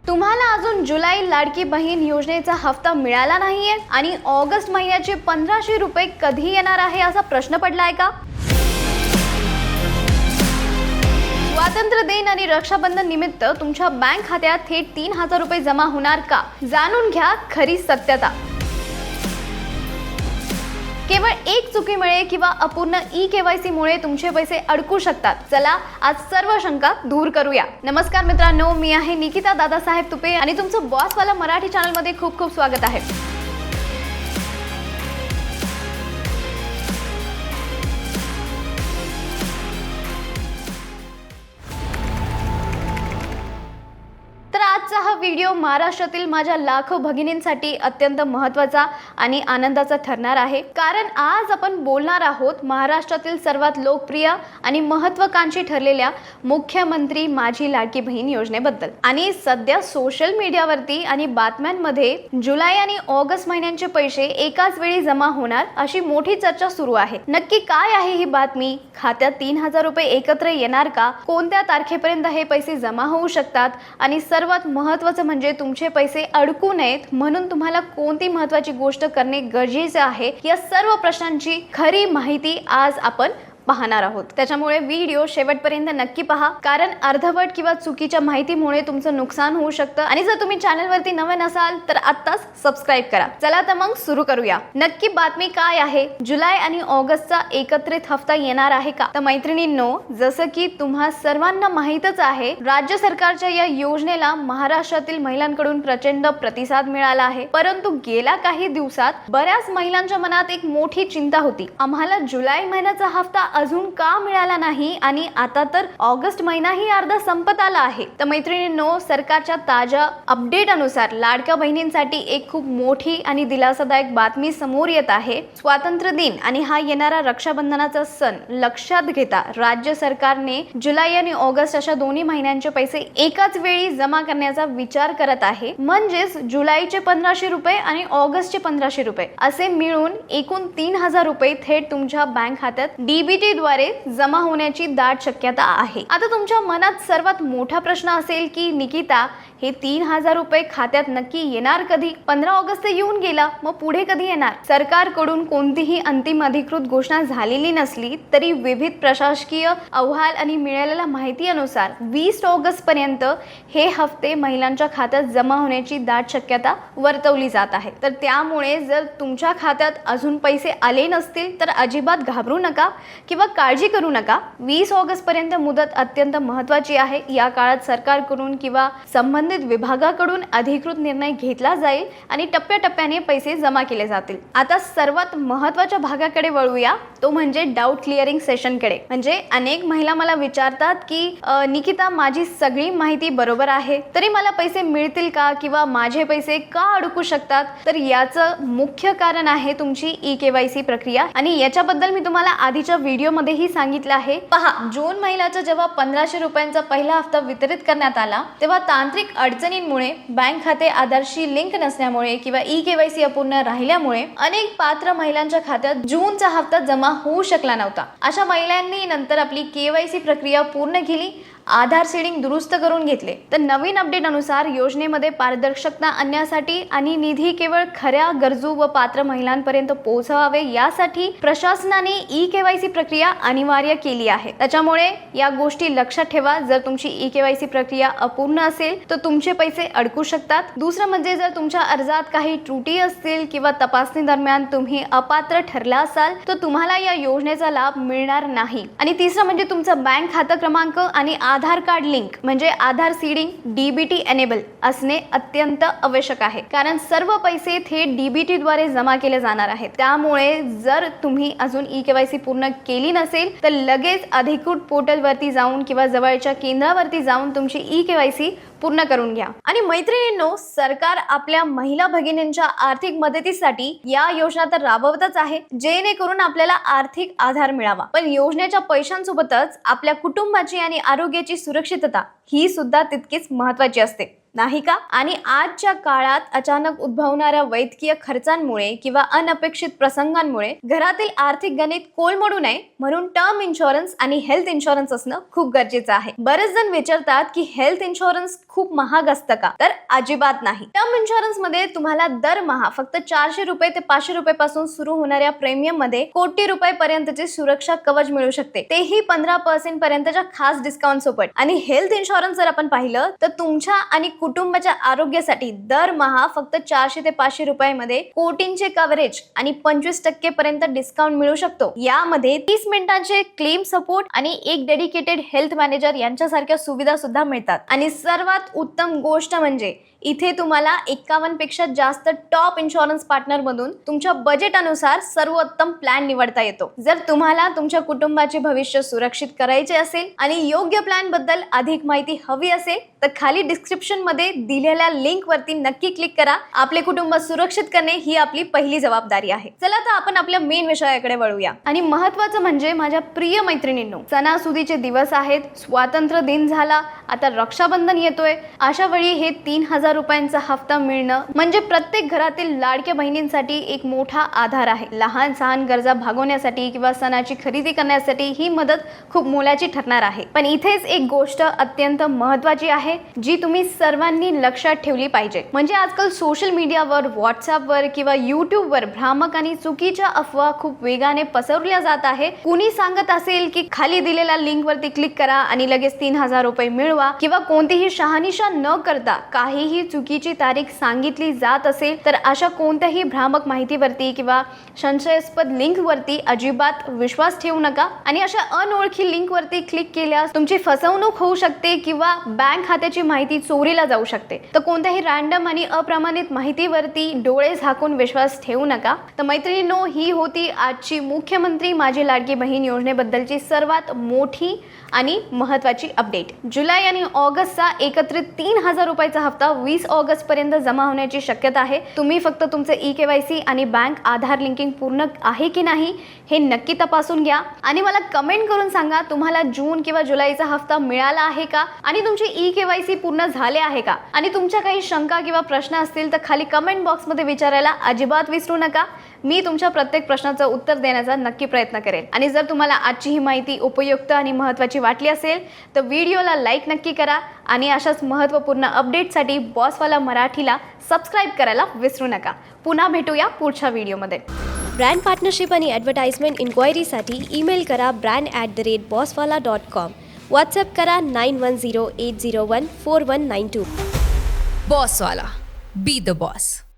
तुम्हाला अजून जुलै लाडकी बहीण योजनेचा हप्ता मिळाला नाहीये आणि ऑगस्ट महिन्याचे 1500 रुपये कधी येणार आहे असा प्रश्न पडलाय का? स्वातंत्र्य दिन आणि रक्षाबंधन निमित्त तुमच्या बँक खात्यात थेट 3000 रुपये जमा होणार का? जाणून घ्या खरी सत्यता। केवळ एक चुकीमुळे किंवा अपूर्ण ई-केवायसी मुळे तुमचे पैसे अडकू शकतात। चला आज सर्व शंका दूर करूया। नमस्कार मित्रांनो, मी आहे निकिता दादासाहेब तुपे आणि तुमचं बॉस वाला मराठी चॅनल मध्ये खूप खूप स्वागत आहे। आजचा हा व्हिडिओ महाराष्ट्रातील माझ्या लाखो भगिनींसाठी अत्यंत महत्त्वाचा आणि आनंदाचा ठरणार आहे, कारण आज आपण बोलणार आहोत महाराष्ट्रातील सर्वात लोकप्रिय आणि महत्त्वाकांक्षी ठरलेल्या मुख्यमंत्री माझी लाडकी बहीण योजनेबद्दल। आणि सध्या सोशल मीडियावरती आणि बातम्यांमध्ये जुलै आणि ऑगस्ट महिन्यांचे पैसे एकाच वेळी जमा होणार अशी मोठी चर्चा सुरू आहे। नक्की काय आहे ही बातमी? खात्यात 3000 रुपये एकत्र येणार का? कोणत्या तारखेपर्यंत हे पैसे जमा होऊ शकतात? आणि सर्वात महत्त्वाचं म्हणजे तुमचे पैसे अडकू नयेत म्हणून तुम्हाला कोणती महत्त्वाची गोष्ट करणे गरजेचे आहे, या सर्व प्रश्नांची खरी माहिती आज आपण पाहणार आहोत। त्याच्यामुळे व्हिडिओ शेवटपर्यंत नक्की पहा, कारण अर्धवट किंवा चुकीच्या माहितीमुळे तुमचं नुकसान होऊ शकतं। आणि जर तुम्ही चॅनलवरती नवे नसाल तर आत्ताच सबस्क्राइब करा। चला तर मग सुरू करूया। नक्की बातमी काय आहे? जुलै आणि ऑगस्टचा एकत्रित हप्ता येणार आहे का? तर मैत्रिणींनो, जसं की तुम्हा सर्वांना माहीतच आहे, राज्य सरकारच्या या योजनेला महाराष्ट्रातील महिलांकडून प्रचंड प्रतिसाद मिळाला आहे। परंतु गेल्या काही दिवसात बऱ्याच महिलांच्या मनात एक मोठी चिंता होती, आम्हाला जुलै महिन्याचा हप्ता अजून का मिळाला नाही आणि आता तर ऑगस्ट महिनाही अर्धा संपत आला आहे। तर मैत्रिणींनो, सरकारच्या ताज्या अपडेट अनुसार लाडक्या बहिणींसाठी एक खूप मोठी आणि दिलासादायक बातमी समोर येत आहे। स्वातंत्र्य दिन आणि हा येणारा रक्षाबंधनाचा सण लक्षात घेता राज्य सरकारने जुलै आणि ऑगस्ट अशा दोन्ही महिन्यांचे पैसे एकाच वेळी जमा करण्याचा विचार करत आहे। म्हणजेच जुलैचे 1500 रुपये आणि ऑगस्टचे 1500 रुपये असे मिळून एकूण 3000 रुपये थेट तुमच्या बँक खात्यात डीबीटी द्वारे जमा होण्याची दाट शक्यता आहे। आता तुमच्या मनात सर्वात मोठा प्रश्न असेल की निकिता, हे 3000 रुपये खात्यात नक्की येणार कधी? 15 ऑगस्ट येऊन गेला, मग पुढे कधी येणार? सरकारकडून कोणतीही अंतिम अधिकृत घोषणा झालेली नसली तरी विविध प्रशासकीय अहवाल आणि मिळालेल्या माहिती अनुसार 20 ऑगस्ट पर्यंत हे हफ्ते महिलांच्या खात्यात जमा होण्याची दाट शक्यता वर्तवली जात आहे। तर त्यामुळे जर तुमच्या खात्यात अजून पैसे आले नसतील तर अजिबात घाबरू नका किंवा काळजी करू नका। 20 ऑगस्ट पर्यंत मुदत अत्यंत महत्त्वाची आहे। या काळात सरकारकडून किंवा संबंधित विभागाकडून अधिकृत निर्णय घेतला जाईल आणि टप्प्याटप्प्याने पैसे जमा केले जातील। आता सर्वात महत्त्वाच्या भागाकडे वळूया, तो म्हणजे डाऊट क्लिअरिंग सेशनकडे। म्हणजे अनेक महिला मला विचारतात की निकिता, माझी सगळी माहिती बरोबर आहे तरी मला पैसे मिळतील का किंवा माझे पैसे का अडकू शकतात? तर याचं मुख्य कारण आहे तुमची ई-केवायसी प्रक्रिया, आणि याच्याबद्दल मी तुम्हाला आधीच्या व्हिडिओमध्येही सांगितलं आहे। पहा, जून महिन्याचा जेव्हा 1500 रुपयांचा पहिला हप्ता वितरित करण्यात आला तेव्हा तांत्रिक अडचणींमुळे, बँक खाते आधारशी लिंक नसल्यामुळे किंवा ई-केवायसी अपूर्ण राहिल्यामुळे अनेक पात्र महिलांच्या खात्यात जूनचा हप्ता जमा होऊ शकला नव्हता। अशा महिलांनी नंतर आपली केवायसी प्रक्रिया पूर्ण केली, आधार सीडिंग दुरुस्त करून घेतले। तर नवीन अपडेट अनुसार योजनेमध्ये पारदर्शकता आणण्यासाठी आणि निधी केवळ खऱ्या गरजू व पात्र महिलांपर्यंत पोहोचवावे यासाठी प्रशासनाने ई-केवायसी प्रक्रिया अनिवार्य केली आहे। त्याच्यामुळे या गोष्टी लक्षात ठेवा, जर तुमची ई-केवायसी प्रक्रिया अपूर्ण असेल तर तुमचे पैसे अडकू शकतात। दुसरं म्हणजे जर तुमच्या अर्जात काही त्रुटी असतील किंवा तपासणी दरम्यान तुम्ही अपात्र ठरला असाल तर तुम्हाला या योजनेचा लाभ मिळणार नाही। आणि तिसरं म्हणजे तुमचा बँक खाता क्रमांक आणि आधार कार्ड लिंक म्हणजे आधार सीडिंग डीबीटी एनेबल असणे अत्यंत आवश्यक आहे, कारण सर्व पैसे थेट डीबीटी द्वारे जमा केले जाणार आहेत। त्यामुळे जर तुम्ही अजून ई-केवायसी पूर्ण केली नसेल तर लगेच अधिकृत पोर्टलवरती जाऊन किंवा जवळच्या केंद्रावरती जाऊन तुमची ई-केवायसी पूर्ण करून घ्या। आणि मैत्रिणींनो, सरकार आपल्या महिला भगिनींच्या आर्थिक मदतीसाठी या योजना तर राबवतच आहे, जेणेकरून आपल्याला आर्थिक आधार मिळावा। पण योजनेच्या पैशांसोबतच आपल्या कुटुंबाची आणि आरोग्याची सुरक्षितता ही सुद्धा तितकीच महत्त्वाची असते। नाही का? आणि आजच्या काळात अचानक उद्भवणाऱ्या वैद्यकीय खर्चांमुळे किंवा अनपेक्षित प्रसंगांमुळे घरातील आर्थिक गणित कोलमडू नये म्हणून टर्म इन्शुरन्स आणि हेल्थ इन्शुरन्स असणं खूप गरजेचं आहे. बरेच जण विचारतात की हेल्थ इन्शुरन्स खूप महाग असतं का? तर अजिबात नाही. टर्म इन्शुरन्स मध्ये तुम्हाला दरमहा फक्त 400 रुपये ते 500 रुपये पासून सुरू होणाऱ्या प्रीमियम मध्ये कोटी रुपये पर्यंतचे सुरक्षा कवच मिळू शकते, तेही 15% पर्यंतच्या खास डिस्काउंट सोबत. आणि हेल्थ इन्शुरन्स जर आपण पाहिलं तर तुमच्या आणि कुटुंबाच्या आरोग्यासाठी दरमहा फक्त 400 ते 500 रुपयामध्ये कोटींचे कव्हरेज आणि 25% पर्यंत डिस्काउंट मिळू शकतो. यामध्ये 30 मिनिटांचे क्लेम सपोर्ट आणि एक डेडिकेटेड हेल्थ मॅनेजर यांच्यासारख्या सुविधा सुद्धा मिळतात. आणि सर्वात उत्तम गोष्ट म्हणजे इथे तुम्हाला 51 पेक्षा जास्त टॉप इन्शुरन्स पार्टनर मधून तुमच्या बजेट अनुसार सर्वोत्तम प्लॅन निवडता येतो. जर तुम्हाला तुमच्या कुटुंबाचे भविष्य सुरक्षित करायचे असेल आणि योग्य प्लॅन बद्दल अधिक माहिती हवी असेल तर खाली डिस्क्रिप्शन मध्ये दिलेल्या लिंक वरती नक्की क्लिक करा. आपले कुटुंब सुरक्षित करणे ही आपली पहिली जबाबदारी आहे. चला तर आपण आपल्या मेन विषयाकडे वळूया. आणि महत्त्वाचं म्हणजे माझ्या प्रिय मैत्रिणींनो, सणासुदीचे दिवस आहेत, स्वातंत्र्य दिन झाला, आता रक्षाबंधन येतोय. अशा वेळी हे 3000 रुपयांचा हफ्ता मिळणं म्हणजे प्रत्येक घरातील लाडक्या बहिणींसाठी एक मोठा आधार आहे. लहान सहान गरजा भागवण्यासाठी किंवा सणाची खरेदी करण्यासाठी ही मदत खूप मोलाची ठरणार आहे. पण इथेच एक गोष्ट अत्यंत महत्त्वाची आहे जी तुम्ही सर्वांनी लक्षात ठेवली पाहिजे. म्हणजे आजकाल सोशल मीडियावर, व्हॉट्सअपवर किंवा युट्यूबवर भ्रामक आणि चुकीच्या अफवा खूप वेगाने पसरवल्या जात आहे. कुणी सांगत असेल की खाली दिलेल्या लिंक वरती क्लिक करा आणि लगेच 3000 रुपये मिळवा, किंवा कोणतीही शहानिशा न करता काहीही चुकीची तारीख सांगितली जात असेल तर अशा कोणत्याही भ्रामक माहितीवरती किंवा संशयास्पद लिंक वरती अजिबात विश्वास ठेवू नका. आणि अशा अनोळखी लिंक वरती क्लिक केल्यास तुमची फसवणूक होऊ शकते किंवा बँक खात्याची माहिती चोरीला जाऊ शकते. तर कोणत्याही रँडम आणि अप्रमाणित माहितीवरती डोळे झाकून विश्वास ठेवू नका. तर मैत्रिणींनो, ही होती आजची मुख्यमंत्री माझी लाडकी बहीण योजनेबद्दलची सर्वात मोठी आणि महत्त्वाची अपडेट. जुलै आणि ऑगस्टचा एकत्रित 3000 रुपयाचा हप्ता 20 ऑगस्ट पर्यंत जमा होण्याची शक्यता आहे. तुम्ही फक्त तुमचे EKYC आणि बँक आधार लिंकिंग पूर्ण आहे की नाही हे नक्की तपासून घ्या. आणि मला कमेंट करून सांगा तुम्हाला जून किंवा जुलैचा हप्ता मिळाला आहे का आणि तुमचे EKYC पूर्ण झाले आहे का. आणि तुमच्या काही शंका किंवा प्रश्न असतील तर खाली कमेंट बॉक्समध्ये विचारायला अजिबात विसरू नका. मी तुमच्या प्रत्येक प्रश्नाचं उत्तर देण्याचा नक्की प्रयत्न करेन. आणि जर तुम्हाला आजची ही माहिती उपयुक्त आणि महत्त्वाची वाटली असेल तर व्हिडिओला लाईक नक्की करा आणि अशाच महत्त्वपूर्ण अपडेटसाठी बॉसवाला मराठीला सबस्क्राईब करायला विसरू नका. पुन्हा भेटूया पुढच्या व्हिडिओमध्ये. ब्रँड पार्टनरशिप आणि ॲडव्हर्टाइजमेंट इन्क्वायरीसाठी ईमेल करा brand@bosswala.com. व्हॉट्सअप करा 9108014192. बॉसवाला, बी द बॉस.